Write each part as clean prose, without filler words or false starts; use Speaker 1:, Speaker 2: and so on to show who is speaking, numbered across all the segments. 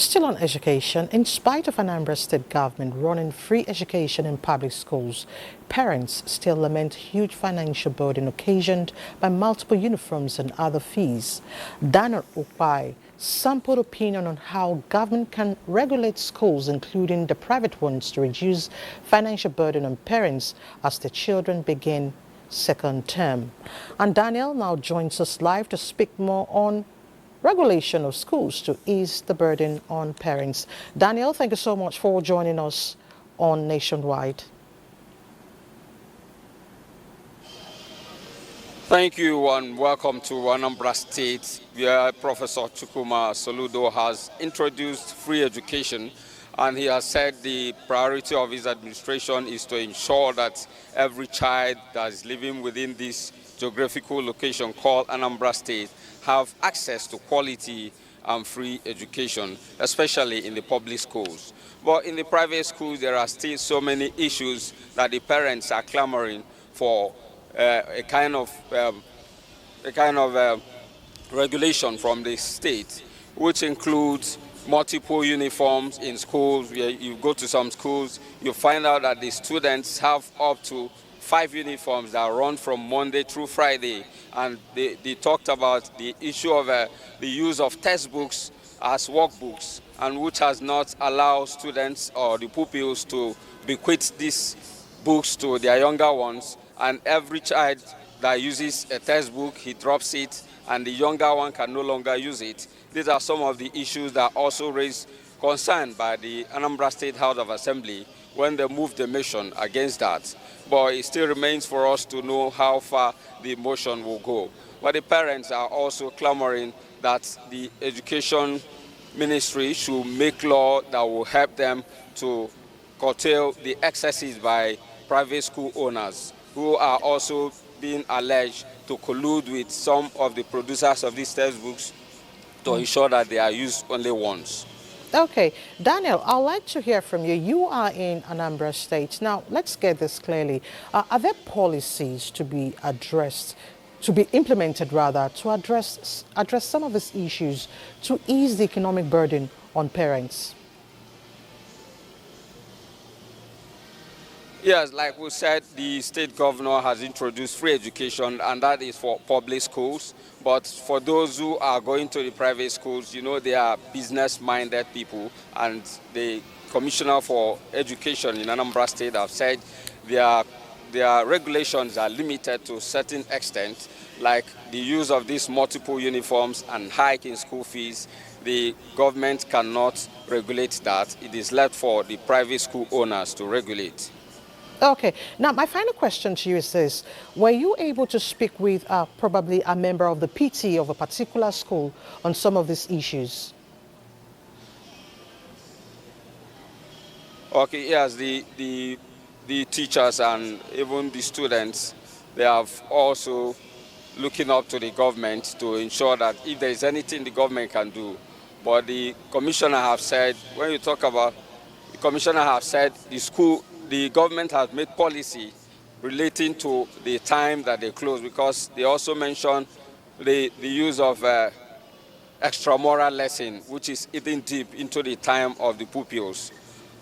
Speaker 1: Still on education, in spite of Anambra State government running free education in public schools, parents still lament huge financial burden occasioned by multiple uniforms and other fees. Daniel Awka sampled opinion on how government can regulate schools, including the private ones, to reduce financial burden on parents as their children begin second term. And Daniel now joins us live to speak more on regulation of schools to ease the burden on parents. Daniel, thank you so much for joining us on Nationwide.
Speaker 2: Thank you and welcome to Anambra State, where Professor Chukwuma Soludo has introduced free education, and he has said the priority of his administration is to ensure that every child that is living within this geographical location called Anambra State have access to quality and free education, especially in the public schools. But in the private schools, there are still so many issues that the parents are clamoring for a kind of regulation from the state, which includes multiple uniforms in schools. Where you go to some schools, you find out that the students have up to 5 uniforms that run from Monday through Friday, and they talked about the issue of the use of textbooks as workbooks, and which has not allowed students or the pupils to bequeath these books to their younger ones, and every child that uses a textbook, he drops it, and the younger one can no longer use it. These are some of the issues that also raise concern by the Anambra State House of Assembly when they moved the motion against that. But it still remains for us to know how far the motion will go. But the parents are also clamoring that the education ministry should make law that will help them to curtail the excesses by private school owners, who are also being alleged to collude with some of the producers of these textbooks to ensure that they are used only once.
Speaker 1: Okay, Daniel, I'd like to hear from you. You are in Anambra State. Now, let's get this clearly. Are there policies to be addressed, to be implemented rather, to address some of these issues to ease the economic burden on parents?
Speaker 2: Yes, like we said, the state governor has introduced free education, and that is for public schools. But for those who are going to the private schools, you know, they are business-minded people, and the Commissioner for Education in Anambra State have said their regulations are limited to a certain extent, like the use of these multiple uniforms and hike in school fees. The government cannot regulate that. It is left for the private school owners to regulate.
Speaker 1: Okay. Now, my final question to you is this. Were you able to speak with probably a member of the PT of a particular school on some of these issues?
Speaker 2: Okay, yes, the teachers and even the students, they have also looking up to the government to ensure that if there is anything the government can do. But the commissioner have said, when you talk about, the commissioner have said the government has made policy relating to the time that they close, because they also mentioned the use of extramural lesson, which is eating deep into the time of the pupils.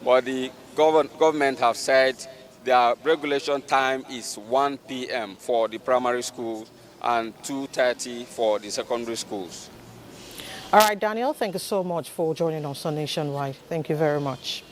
Speaker 2: But the government have said their regulation time is 1 p.m. for the primary schools and 2:30 for the secondary schools.
Speaker 1: All right, Daniel, thank you so much for joining us on Nationwide. Thank you very much.